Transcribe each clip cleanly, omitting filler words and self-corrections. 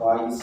22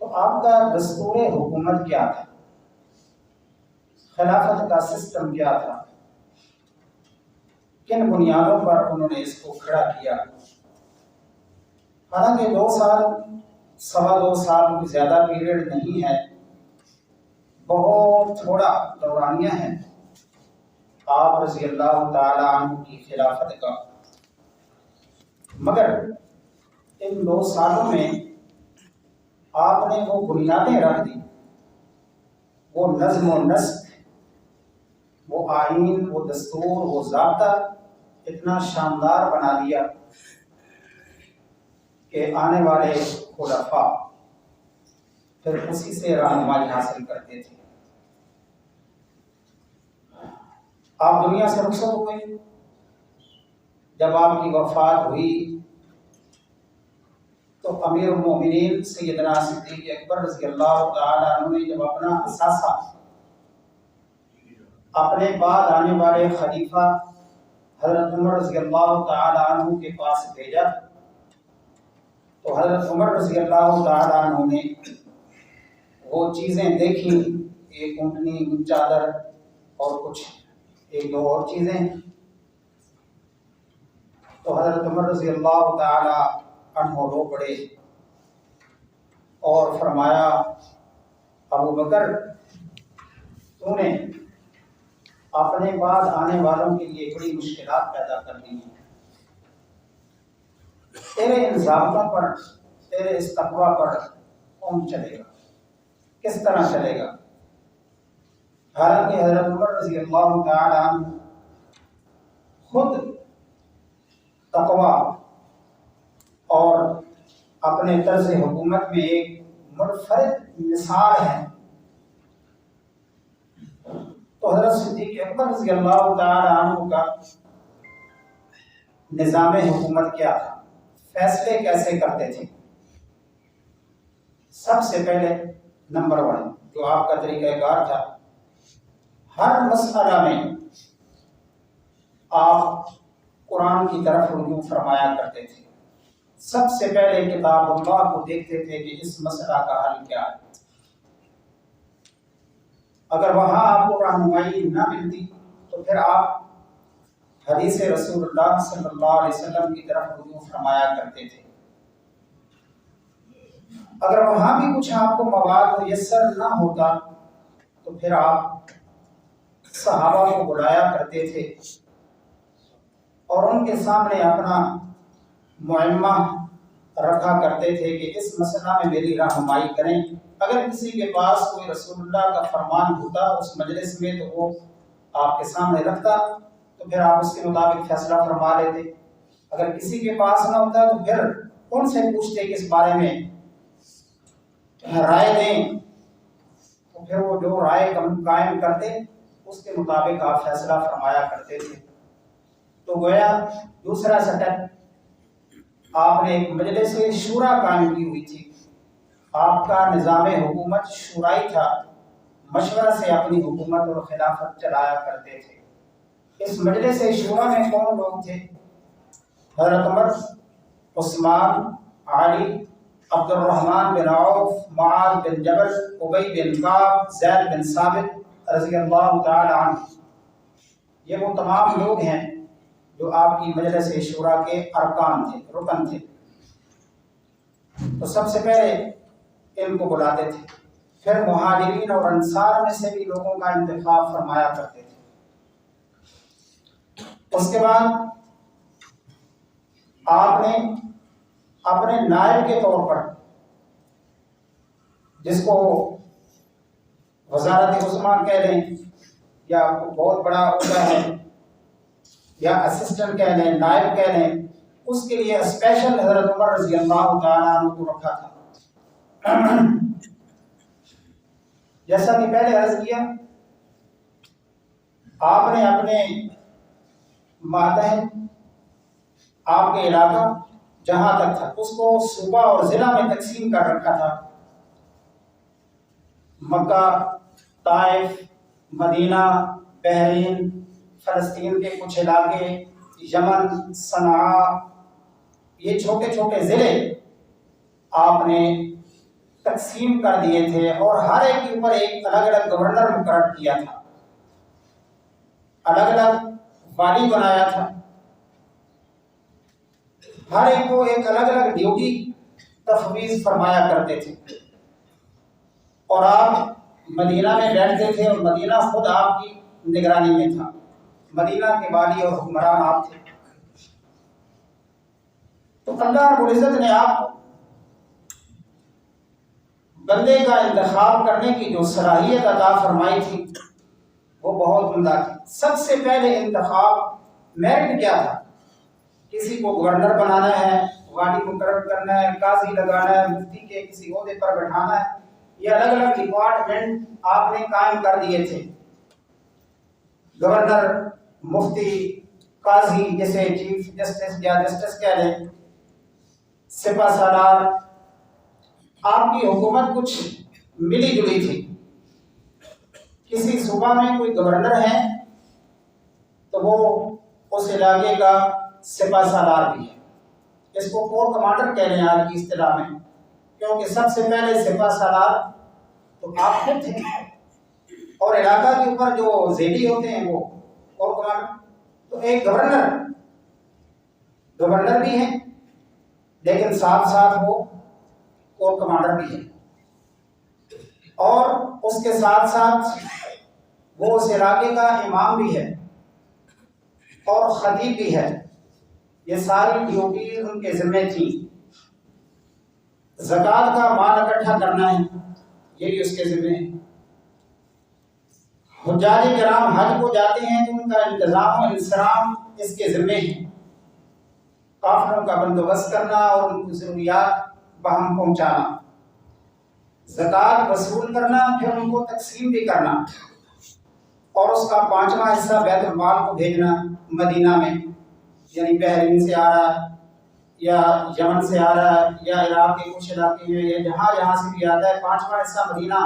تو آپ کا دستور حکومت کیا تھا، خلافت کا سسٹم کیا تھا، کن بنیادوں پر انہوں نے اس کو کھڑا کیا؟ حالانکہ 2 سال، 2.25 سال کوئی زیادہ پیریڈ نہیں ہے، بہت تھوڑا دورانیہ ہے آپ رضی اللہ تعالی عنہ کی خلافت کا، مگر ان 2 سالوں میں آپ نے وہ بنیادیں رکھ دی، وہ نظم و نسق، وہ آئین، وہ دستور، وہ ضابطہ اتنا شاندار بنا دیا کہ آنے والے خلفاء پھر اسی سے رہنمائی حاصل کرتے تھے۔ آپ دنیا سے رخصت ہوئے، جب آپ کی وفات ہوئی تو امیر المومنین سیدنا صدیق اکبر رضی اللہ تعالی عنہ نے جب اپنا اثاثہ اپنے بعد آنے والے خلیفہ حضرت عمر رضی اللہ تعالی عنہ کے پاس بھیجا تو حضرت عمر رضی اللہ تعالی عنہ نے وہ چیزیں دیکھی، ایک اونٹنی، چادر اور کچھ 1-2 اور چیزیں، تو حضرت عمر رضی اللہ تعالی عنہ رو پڑے اور فرمایا، ابو بکر تو نے اپنے بعد آنے والوں کے لیے بڑی مشکلات پیدا کر دی ہیں، تیرے ان ضابطوں پر، تیرے اس تقویٰ پر کون چلے گا، کس طرح چلے گا؟ حالانکہ حضرت عمر رضی اللہ تعالی عنہ خود تقویٰ اور اپنے طرز حکومت میں ایک منفرد مثال ہے، تو حضرت صدیق اکبر رضی اللہ تعالی عنہ کا نظام حکومت کیا تھا، فیصلے کیسے کرتے تھے؟ سب سے پہلے نمبر 1 جو آپ کا طریقہ کار تھا، ہر مسئلہ میں آپ قرآن کی طرف رجوع فرمایا کرتے تھے، سب سے پہلے کتاب اللہ کو دیکھتے تھے کہ اس مسئلہ کا حل کیا ہے۔ اگر وہاں آپ کو رہنمائی نہ ملتی تو پھر آپ حدیث رسول اللہ صلی اللہ علیہ وسلم کی طرف رجوع فرمایا کرتے تھے۔ اگر وہاں بھی کچھ آپ کو مواد میسر نہ ہوتا تو پھر آپ صحابہ کو بلایا کرتے تھے اور ان کے سامنے اپنا معمہ رکھا کرتے تھے کہ اس مسئلہ میں میری رہنمائی کریں۔ اگر کسی کے پاس کوئی رسول اللہ کا فرمان ہوتا اس مجلس میں تو وہ آپ کے سامنے رکھتا تو پھر آپ اس کے مطابق فیصلہ فرما لیتے، اگر کسی کے پاس نہ ہوتا تو پھر کون سے پوچھتے کہ اس بارے میں رائے دیں، تو پھر وہ جو رائے قائم کرتے اس کے مطابق آپ فیصلہ فرمایا کرتے تھے۔ تو گویا دوسرا سٹیپ آپ نے ایک مجلس شورا قائم کی ہوئی تھی، آپ کا نظام حکومت شورائی تھا، مشورہ سے اپنی حکومت اور خلافت چلایا کرتے تھے۔ اس مجلس شورا میں کون لوگ تھے؟ حضرت عمر، عثمان، علی، عبد الرحمن بن عوف، معاذ بن جبل، ابی بن کعب، زید بن ثابت رضی اللہ تعالی عنہ، یہ وہ تمام لوگ ہیں جو آپ کی مجلس شورا کے ارکان تھے، رکن تھے۔ تو سب سے پہلے ان کو بلاتے تھے، پھر مہاجرین اور انصار میں سے بھی لوگوں کا انتخاب فرمایا کرتے تھے۔ اس کے بعد آپ نے اپنے نائب کے طور پر، جس کو وزارت عظمیٰ کہہ لیں یا بہت بڑا عہدہ ہے یا اسسٹنٹ کہہ لیں، نائب کہہ لیں، اس کے لیے اسپیشل حضرت عمر رضی اللہ تعالیٰ عنہ کو رکھا تھا۔ جیسا کہ پہلے عرض کیا، آپ نے اپنے ماتحت آپ کے علاقہ جہاں تک تھا اس کو صوبہ اور ضلع میں تقسیم کر رکھا تھا۔ مکہ، طائف، مدینہ، بحرین، فلسطین کے کچھ علاقے، یمن، صنعاء، یہ چھوٹے چھوٹے ضلع آپ نے تقسیم کر دیے تھے اور ہر ایک کے اوپر ایک الگ الگ گورنر مقرر کیا تھا، الگ الگ والی بنایا تھا، ہر ایک کو ایک الگ الگ ڈیوٹی تفویض فرمایا کرتے تھے، اور آپ مدینہ میں بیٹھتے تھے اور مدینہ خود آپ کی نگرانی میں تھا، مدینہ کے والی اور حکمران آپ تھے۔ تو اللہ رب العزت نے آپ کو بندے کا انتخاب کرنے کی جو صلاحیت عطا فرمائی تھی وہ بہت عمدہ تھی۔ سب سے پہلے انتخاب میرٹ کیا تھا؟ کسی کو گورنر بنانا ہے، والی مقرر کرنا ہے، قاضی لگانا ہے، مفتی کے کسی عہدے پر بٹھانا ہے، یہ الگ الگ ڈپارٹمنٹ آپ نے قائم کر دیے تھے۔ گورنر، مفتی، قاضی جیسے چیف جسٹس یا جسٹس کہہ لیں، سپہ سالار، آپ کی حکومت کچھ ملی جلی تھی۔ کسی صوبہ میں کوئی گورنر ہے تو وہ اس علاقے کا سپہ سالار بھی ہے، اس کو کور کمانڈر کہہ رہے ہیں آج کی اصطلاح میں، کیونکہ سب سے پہلے سپہ سالار تو آپ خود تھے، اور علاقہ کے اوپر جو ذیلی ہوتے ہیں وہ کور کمانڈر۔ تو ایک گورنر بھی ہے، لیکن ساتھ ساتھ وہ کور کمانڈر بھی ہے، اور اس کے ساتھ ساتھ وہ اس علاقے کا امام بھی ہے اور خطیب بھی ہے۔ یہ ساری ڈیوٹیز ان کے ذمہ تھیں۔ زکوٰۃ کا مال اکٹھا کرنا ہے، یہ بھی اس کے ذمہ ہے۔ حجاج کرام حج کو جاتے ہیں تو ان کا انتظام و انصرام اس کے ذمہ ہے، قافلوں کا بندوبست کرنا اور ان کی ضروریات بہم پہنچانا، زکوٰۃ وصول کرنا، پھر ان کو تقسیم بھی کرنا، اور اس کا 5واں حصہ بیت المال کو بھیجنا مدینہ میں، یعنی بحرین سے آ رہا ہے یا یمن سے آ رہا ہے یا عراق کے کچھ علاقے میں یا جہاں سے بھی آتا ہے، 5واں حصہ مدینہ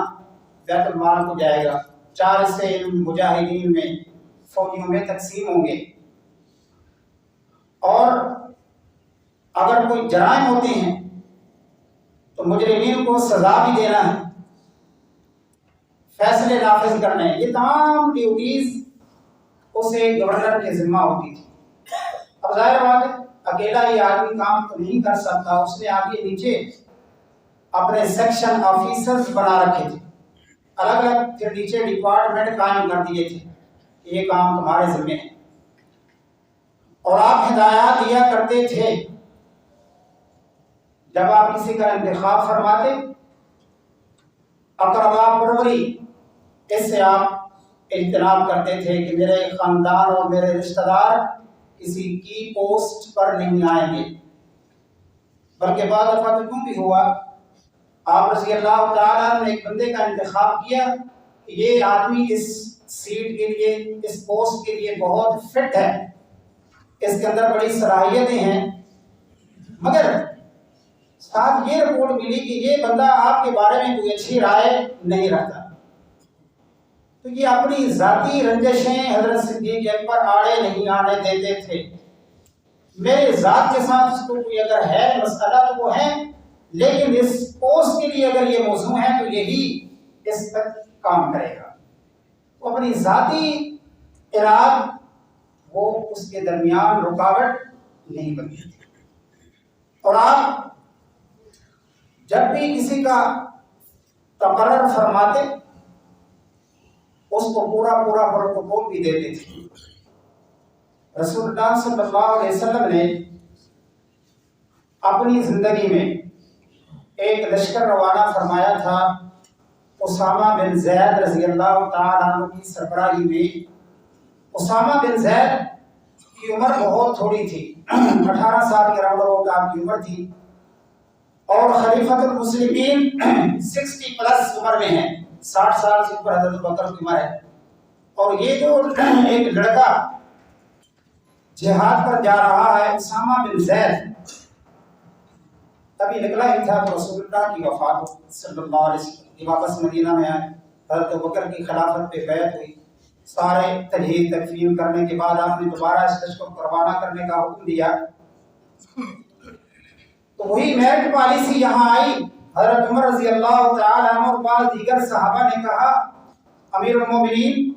بیت المال کو جائے گا۔ 4 حصے مجاہدین میں، فوجیوں میں تقسیم ہوں گے۔ اور اگر کوئی جرائم ہوتے ہیں تو مجرمین کو سزا بھی دینا ہے، فیصلے نافذ کرنے ہیں۔ یہ تمام ڈیوٹیز اسے گورنر کے ذمہ ہوتی تھی۔ اب ظاہر بات ہے اکیلا یہ آدمی کام تو نہیں کر سکتا، اس نے آگے نیچے اپنے سیکشن آفیسرز بنا رکھے تھے، الگ الگ پھر نیچے ڈپارٹمنٹ قائم کر دیے تھے کہ یہ کام تمہارے ذمہ ہے، اور آپ ہدایات دیا کرتے تھے۔ جب آپ کسی کا انتخاب فرماتے، اقربا پروری، اس سے آپ اجتناب کرتے تھے کہ میرے خاندان اور میرے رشتہ دار کسی کی پوسٹ پر نہیں آئیں گے۔ بلکہ بعض دفعہ تو کیوں بھی ہوا، آپ رضی اللہ تعالیٰ نے ایک بندے کا انتخاب کیا کہ یہ آدمی اس سیٹ کے لیے، اس پوسٹ کے لیے بہت فٹ ہے، اس کے اندر بڑی صلاحیتیں ہیں، مگر ساتھ یہ رپورٹ ملی کہ یہ بندہ آپ کے بارے میں کوئی اچھی رائے نہیں رکھتا۔ تو یہ اپنی ذاتی رنجشیں حضرت صدیق اکبر آڑے نہیں آنے دیتے تھے۔ میرے ذات کے ساتھ اس کو کوئی اگر ہے مسئلہ تو وہ ہے، لیکن اس پوسٹ کے لیے اگر یہ موضوع ہے تو یہی اس پر کام کرے گا۔ وہ اپنی ذاتی اراد وہ اس کے درمیان رکاوٹ نہیں بنتی تھی۔ اور آپ جب بھی کسی کا تقرر فرماتے اس کو پورا پروٹوکول بھی دیتے تھے۔ رسول اللہ صلی اللہ علیہ وسلم نے اپنی زندگی میں ایک لشکر روانہ فرمایا تھا اسامہ بن زید رضی اللہ تعالیٰ عنہ کی سربراہی میں۔ اسامہ بن زید کی عمر بہت تھوڑی تھی، 18 سال کے راؤنڈ آپ کی عمر تھی، اور خلیفۃ المسلمین 60 پلس عمر میں ہیں، 60 سال سے اوپر حضرت بکر کی عمر ہے۔ اور یہ جو ایک لڑکا جہاد پر جا رہا ہے، اسامہ بن زید، ابھی نکلا ہی تھا تو رسول اللہ کی وفات ہو صلی اللہ علیہ وسلم کی، واپس مدینہ میں آئے، حضرت بکر کی خلافت پہ بیعت ہوئی، سارے تجہیز تکفین کرنے کے بعد آپ نے دوبارہ اس لشکر کو روانہ کرنے کا حکم دیا۔ تو وہی میرٹ پالیسی یہاں آئی حضرت عمر رضی اللہ تعالی عنہ اور بعض دیگر صحابہ نے کہا امیر المومنین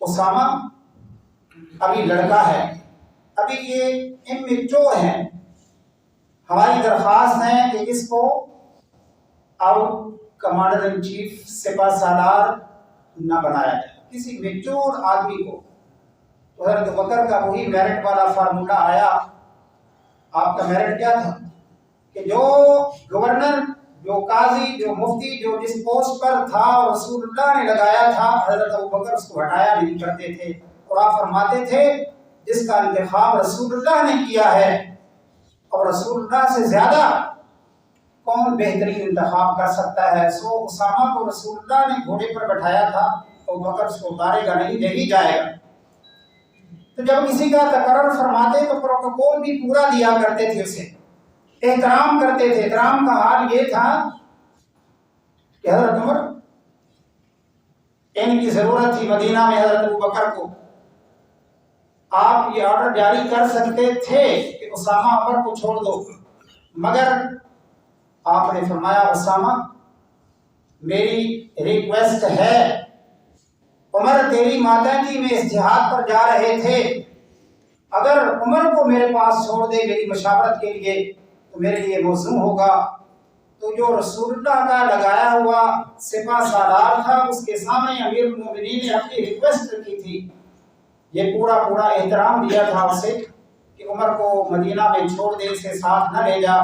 اسامہ ابھی لڑکا ہے، ابھی یہ امچور ہیں، ہماری درخواست ہے کہ اس کو اب کمانڈر ان چیف سپہ سالار نہ بنایا جائے، کسی میچور آدمی کو۔ تو حضرت بکر کا وہی میرٹ والا فارمولہ آیا۔ آپ کا میرٹ کیا تھا کہ جو گورنر، جو قاضی، جو مفتی، جو جس پوسٹ پر تھا رسول اللہ نے لگایا تھا، حضرت ابوبکر اس کو ہٹایا نہیں کرتے تھے، اور آپ فرماتے تھے جس کا انتخاب رسول اللہ نے کیا ہے، اور رسول اللہ سے زیادہ کون بہترین انتخاب کر سکتا ہے؟ سو اسامہ کو رسول اللہ نے گھوڑے پر بٹھایا تھا، ابوبکر اس کو اتارے گا نہیں، دے ہی جائے گا۔ تو جب کسی کا تقرر فرماتے تو پروٹوکول بھی پورا دیا کرتے تھے، اسے احترام کرتے تھے۔ احترام کا حال یہ تھا کہ حضرت عمر، ان کی ضرورت تھی مدینہ میں حضرت ابوبکر کو، آپ یہ آرڈر جاری کر سکتے تھے کہ اسامہ عمر کو چھوڑ دو، مگر آپ نے فرمایا اسامہ میری ریکویسٹ ہے، عمر تیری ماتحتی میں اس جہاد پر جا رہے تھے، اگر عمر کو میرے پاس چھوڑ دے میری مشاورت کے لیے تو میرے لیے موزوں ہوگا۔ تو جو رسول اللہ کا لگایا ہوا سپہ سالار تھا، اس کے سامنے امیر المومنین نے اپنی ریکویسٹ کی تھی، یہ پورا احترام دیا تھا اسے کہ عمر کو مدینہ میں چھوڑ دے، اسے ساتھ نہ لے جا،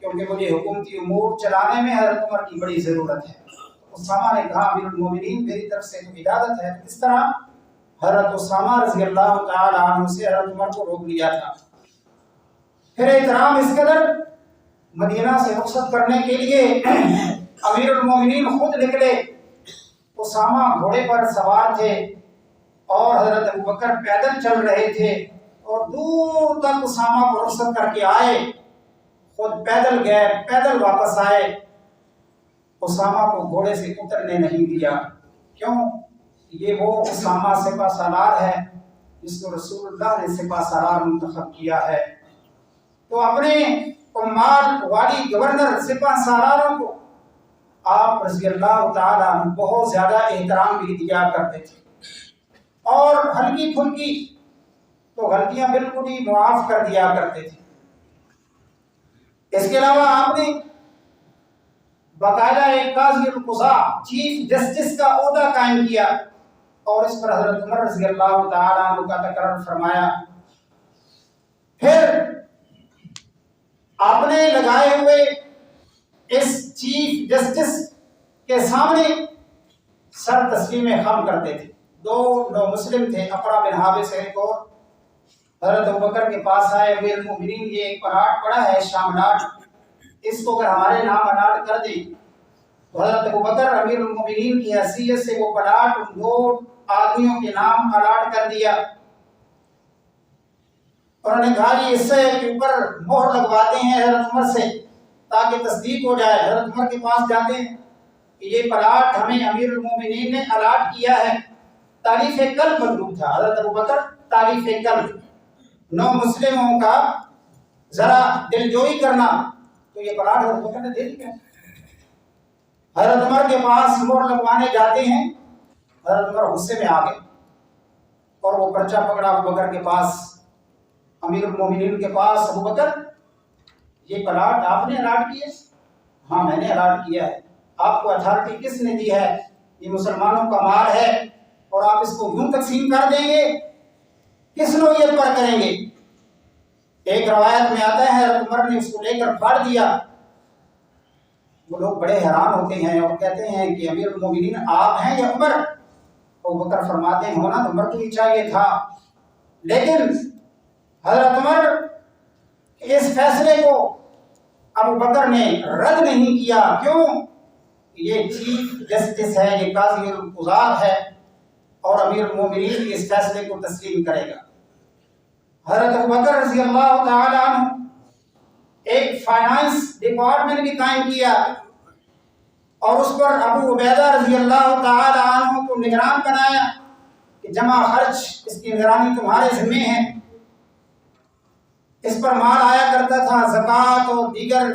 کیونکہ مجھے حکومتی امور چلانے میں حضرت عمر کی بڑی ضرورت ہے۔ اسامہ نے کہا امیر المومنین میری طرف سے تو اجازت ہے۔ تو اس طرح حضرت اسامہ رضی اللہ تعالی عنہ سے حضرت عمر کو روک لیا تھا۔ پھر احترام اس قدر، مدینہ سے رخصت کرنے کے لیے امیر المومنین خود نکلے، اسامہ گھوڑے پر سوار تھے اور حضرت ابوبکر پیدل چل رہے تھے، اور دور تک اسامہ کو رخصت کر کے آئے، خود پیدل گئے، پیدل واپس آئے، اسامہ کو گھوڑے سے اترنے نہیں دیا۔ کیوں؟ یہ وہ اسامہ سپہ سالار ہے جس کو رسول اللہ نے سپہ سالار منتخب کیا ہے۔ تو اپنے عمال، والی، گورنر، سپہ سالاروں کو آپ رضی اللہ تعالیٰ عنہ بہت زیادہ احترام بھی دیا کرتے تھے، اور ہلکی پھلکی تو غلطیاں بالکل ہی معاف کر دیا کرتے تھے۔ اس کے علاوہ آپ نے باقاعدہ ایک قاضی القضاء، چیف جسٹس کا عہدہ قائم کیا، اور اس پر حضرت عمر رضی اللہ تعالیٰ عنہ کا تقرر فرمایا۔ پھر آپ نے لگائے ہوئے اس چیف جسٹس کے سامنے سر تسلیم خم کرتے تھے۔ دو مسلم تھے، اقرا بن حابس ایک، اور حضرت ابوبکر کے پاس آئے، امیر المومنین یہ ایک پلاٹ پڑا ہے شام لاٹ، اس کو اگر ہمارے نام الاٹ کر دیں تو حضرت ابوبکر امیر المومنین کی حیثیت سے وہ پلاٹ ان دو آدمیوں کے نام الاٹ کر دیا۔ انہوں نے کہا جی اس سے کے اوپر مہر لگواتے ہیں حضرت عمر سے تاکہ تصدیق ہو جائے۔ حضرت عمر کے پاس جاتے ہیں کہ یہ پلاٹ ہمیں امیر المومنین نے الاٹ کیا ہے، تاریخ قلب مطلوب تھا، حضرت ابوبکر تاریخ قلب، نو مسلموں کا ذرا دلجوئی کرنا، تو یہ پلاٹ حضرت ابوبکر نے دے دیا۔ حضرت عمر کے پاس مہر لگوانے جاتے ہیں، حضرت عمر غصے میں آ گئے اور وہ پرچہ پکڑا ابوبکر کے پاس، امیر المومنین کے پاس، ابوبکر یہ پلاٹ آپ نے الاٹ کیا؟ ہاں میں نے الاٹ کیا ہے۔ آپ کو اتھارٹی کس نے دی ہے؟ یہ مسلمانوں کا مال ہے، اور آپ اس کو یوں تقسیم کر دیں گے، کس نوعیت پر کریں گے؟ ایک روایت میں آتا ہے حضرت عمر نے اس کو لے کر پھاڑ دیا۔ وہ لوگ بڑے حیران ہوتے ہیں اور کہتے ہیں کہ امیر المومنین آپ ہیں یا عمر؟ ابوبکر فرماتے ہیں ہونا تو عمر کو ہی چاہیے تھا، لیکن حضرت عمر اس فیصلے کو ابوبکر نے رد نہیں کیا۔ کیوں؟ یہ چیف جسٹس ہے، یہ قاضی القضاء ہے، اور امیر المومنین اس فیصلے کو تسلیم کرے گا۔ حضرت ابوبکر رضی اللہ تعالی عنہ ایک فائنانس ڈپارٹمنٹ بھی قائم کیا، اور اس پر ابو عبیدہ رضی اللہ تعالی عنہ کو نگران بنایا کہ جمع خرچ اس کی نگرانی تمہارے ذمہ ہے۔ اس پر مال آیا کرتا تھا، زکوٰۃ اور دیگر